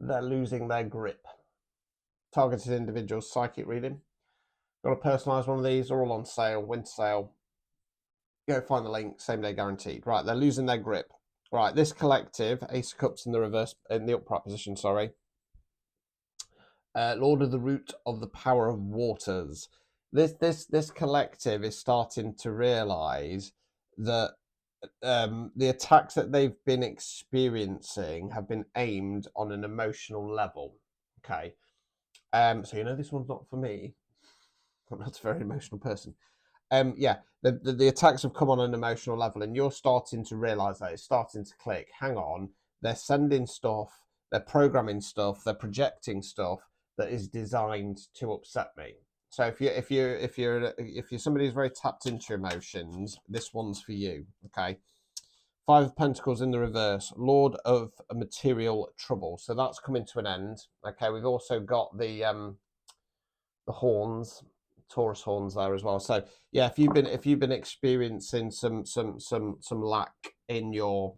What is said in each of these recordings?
they're losing their grip. Targeted individuals, psychic reading. Got to personalise one of these. They're all on sale, winter sale. Go find the link, same day guaranteed. Right, they're losing their grip. Right, this collective, Ace of Cups in the reverse, in the upright position, sorry. Lord of the Root of the Power of Waters. This collective is starting to realise that the attacks that they've been experiencing have been aimed on an emotional level. Okay, so you know this one's not for me. I'm not a very emotional person. Yeah, the attacks have come on an emotional level, and you're starting to realise that it's starting to click. Hang on, they're sending stuff, they're programming stuff, they're projecting stuff that is designed to upset me. So if you're somebody who's very tapped into your emotions, this one's for you. Okay. Five of Pentacles in the reverse, Lord of Material Trouble. So that's coming to an end. Okay, we've also got the horns, Taurus horns there as well. So yeah, if you've been experiencing some lack in your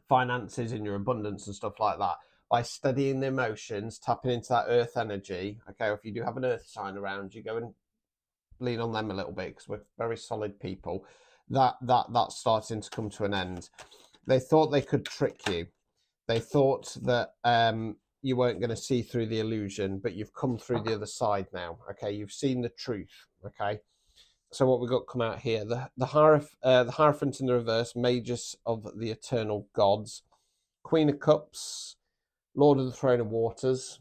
finances, in your abundance and stuff like that, by studying the emotions, tapping into that earth energy. Okay, if you do have an earth sign around you, go and lean on them a little bit because we're very solid people. That's starting to come to an end. They thought they could trick you. They thought that you weren't going to see through the illusion, but you've come through the other side now. Okay, you've seen the truth. Okay, so what we got come out here: the Hierophant in the reverse, Magus of the Eternal Gods, Queen of Cups, Lord of the Throne of Waters,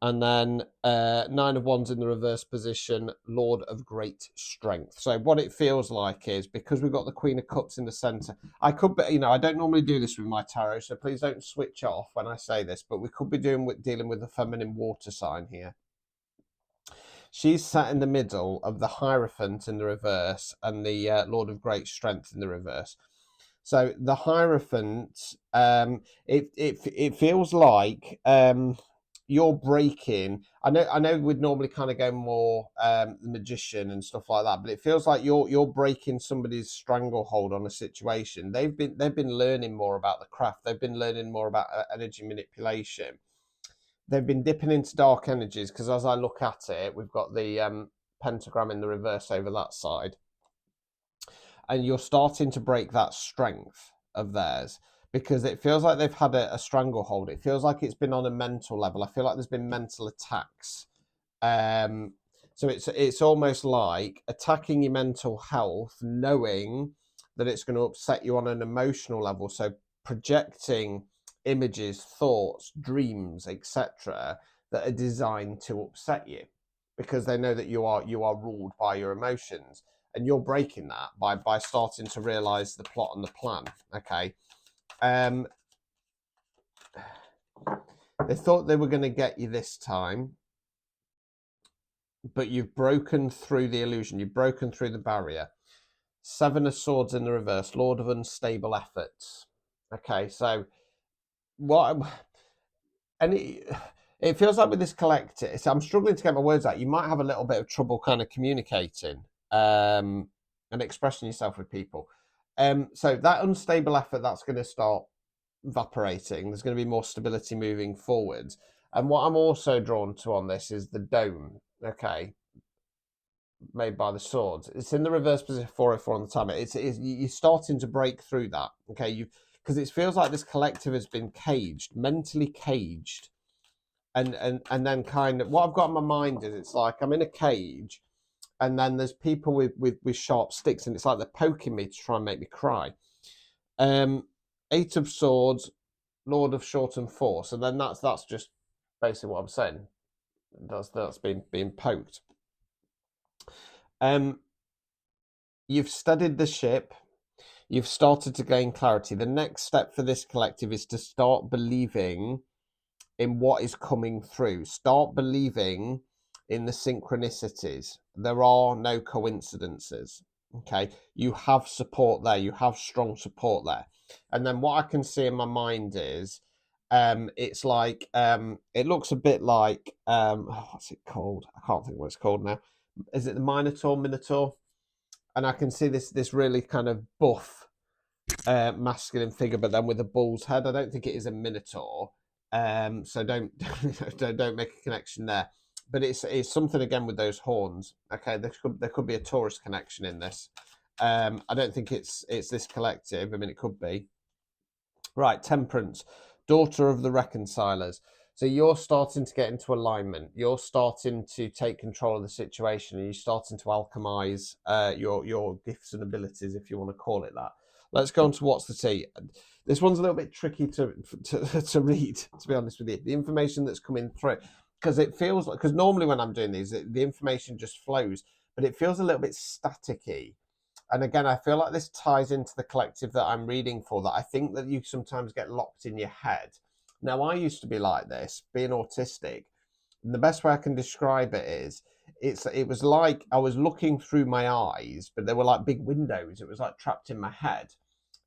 and then Nine of Wands in the reverse position, Lord of Great Strength. So what it feels like is, because we've got the Queen of Cups in the centre, I could be, I don't normally do this with my tarot, so please don't switch off when I say this, but we could be dealing with the feminine water sign here. She's sat in the middle of the Hierophant in the reverse and the Lord of Great Strength in the reverse. So the Hierophant, it feels like you're breaking. I know we'd normally kind of go more the magician and stuff like that, but it feels like you're breaking somebody's stranglehold on a situation. They've been learning more about the craft. They've been learning more about energy manipulation. They've been dipping into dark energies, because as I look at it, we've got the pentagram in the reverse over that side, and you're starting to break that strength of theirs, because it feels like they've had a stranglehold. It feels like it's been on a mental level. I feel like there's been mental attacks. So it's almost like attacking your mental health, knowing that it's going to upset you on an emotional level. So projecting images, thoughts, dreams, etc., that are designed to upset you, because they know that you are ruled by your emotions, and you're breaking that by starting to realize the plot and the plan. Okay. They thought they were going to get you this time, but you've broken through the illusion. You've broken through the barrier. Seven of Swords in the reverse, Lord of Unstable Efforts. Okay, so it feels like with this collective, so I'm struggling to get my words out. You might have a little bit of trouble kind of communicating and expressing yourself with people. So that unstable effort, that's going to start evaporating. There's going to be more stability moving forwards. And what I'm also drawn to on this is the dome. Okay, made by the swords. It's in the reverse position, 404 on the timer. You're starting to break through that. Okay, because it feels like this collective has been caged, mentally caged, and then kind of what I've got in my mind is, it's like I'm in a cage, and then there's people with sharp sticks, and it's like they're poking me to try and make me cry. Eight of Swords, Lord of Shortened Force, and then that's just basically what I'm saying. That's being poked. You've studied the ship. You've started to gain clarity. The next step for this collective is to start believing in what is coming through. Start believing in the synchronicities. There are no coincidences. Okay, you have support there. You have strong support there. And then what I can see in my mind is, it's like, it looks a bit like, what's it called? I can't think what it's called now. Is it the Minotaur? And I can see this really kind of buff masculine figure, but then with a bull's head. I don't think it is a Minotaur. So don't don't make a connection there. But it's something again with those horns. Okay, there could be a Taurus connection in this. I don't think it's this collective. I mean, it could be. Right, Temperance, daughter of the reconcilers. So you're starting to get into alignment. You're starting to take control of the situation, and you're starting to alchemize your gifts and abilities, if you want to call it that. Let's go on to what's the tea. This one's a little bit tricky to read, to be honest with you. The information that's coming through, because it feels like, because normally when I'm doing these, the information just flows, but it feels a little bit staticky. And again, I feel like this ties into the collective that I'm reading for, that I think that you sometimes get locked in your head. Now, I used to be like this, being autistic. And the best way I can describe it is, it was like I was looking through my eyes, but they were like big windows. It was like trapped in my head.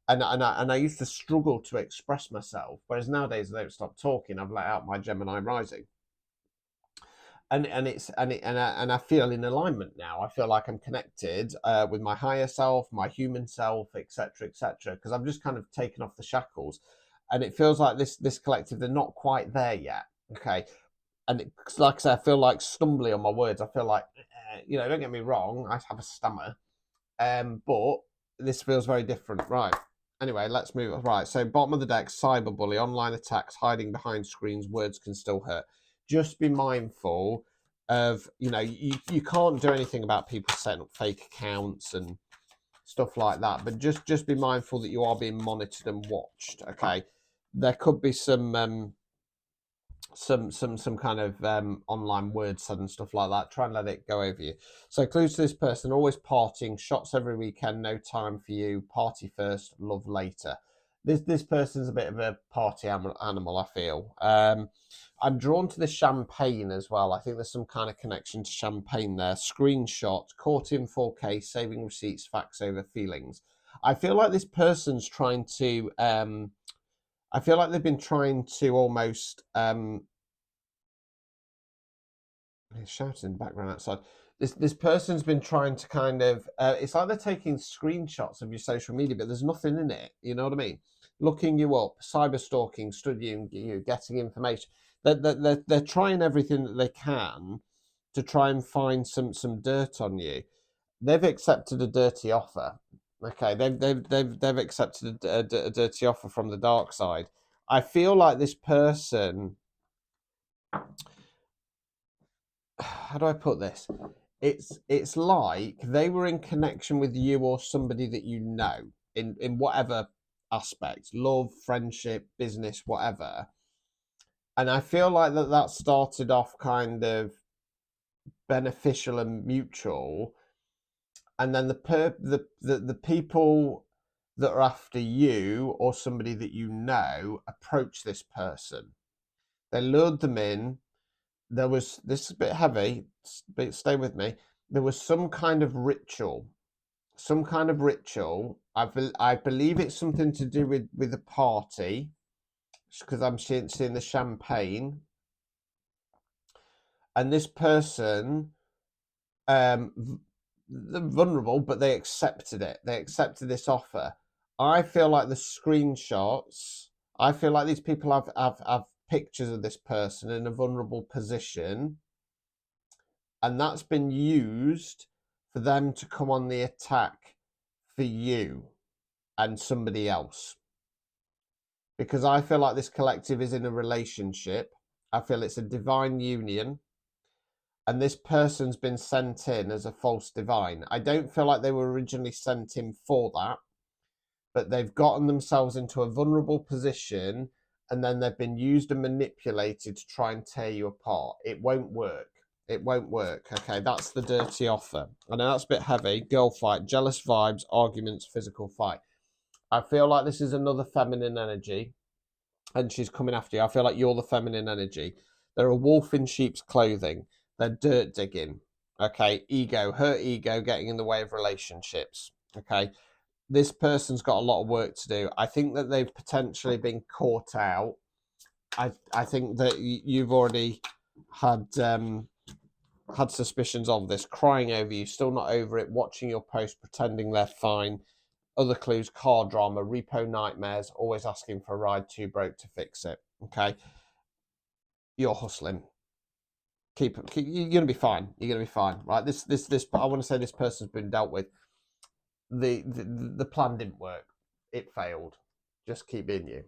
And I used to struggle to express myself. Whereas nowadays I don't stop talking. I've let out my Gemini rising. And I feel in alignment now. I feel like I'm connected with my higher self, my human self, etc., etc. Because I'm just kind of taken off the shackles, and it feels like this collective, they're not quite there yet. Okay, and like I say, I feel like stumbling on my words. I feel like don't get me wrong, I have a stammer, but this feels very different. Right. Anyway, let's move. Right. So bottom of the deck, cyberbully, online attacks, hiding behind screens, words can still hurt. Just be mindful of, you can't do anything about people setting up fake accounts and stuff like that, but just be mindful that you are being monitored and watched. Okay. There could be some kind of online word said and stuff like that. Try and let it go over you. So clues to this person: always partying, shots every weekend, no time for you, party first, love later. This person's a bit of a party animal, I feel. I'm drawn to the champagne as well. I think there's some kind of connection to champagne there. Screenshot, caught in 4K, saving receipts, facts over feelings. I feel like this person's trying to I feel like they've been trying to almost shouting in the background outside. This person's been trying to kind of it's like they're taking screenshots of your social media, but there's nothing in it. You know what I mean? Looking you up, cyber stalking, studying you, getting information. They're trying everything that they can to try and find some dirt on you. They've accepted a dirty offer. Okay, they've accepted a dirty offer from the dark side. I feel like this person, how do I put this? It's like they were in connection with you or somebody that you know in whatever aspect, love, friendship, business, whatever. And I feel like that started off kind of beneficial and mutual, and then the people that are after you or somebody that you know approach this person. They lured them in. There was, this is a bit heavy, but stay with me. There was some kind of ritual. I believe it's something to do with a party, because I'm seeing the champagne. And this person, they're vulnerable, but they accepted it. They accepted this offer. I feel like the screenshots, I feel like these people have pictures of this person in a vulnerable position, and that's been used for them to come on the attack for you and somebody else. Because I feel like this collective is in a relationship. I feel it's a divine union, and this person's been sent in as a false divine. I don't feel like they were originally sent in for that, but they've gotten themselves into a vulnerable position, and then they've been used and manipulated to try and tear you apart. It won't work. It won't work. Okay, that's the dirty offer. I know that's a bit heavy. Girl fight, jealous vibes, arguments, physical fight. I feel like this is another feminine energy, and she's coming after you. I feel like you're the feminine energy. They're a wolf in sheep's clothing. They're dirt digging. Okay, ego, her ego getting in the way of relationships. Okay, this person's got a lot of work to do. I think that they've potentially been caught out. I think that you've already had had suspicions of this, crying over you, still not over it, watching your post, pretending they're fine. Other clues: car drama, repo nightmares, always asking for a ride, too broke to fix it. Okay, you're hustling. Keep you're gonna be fine. You're gonna be fine, right? This. I want to say this person's been dealt with. The plan didn't work. It failed. Just keep being you.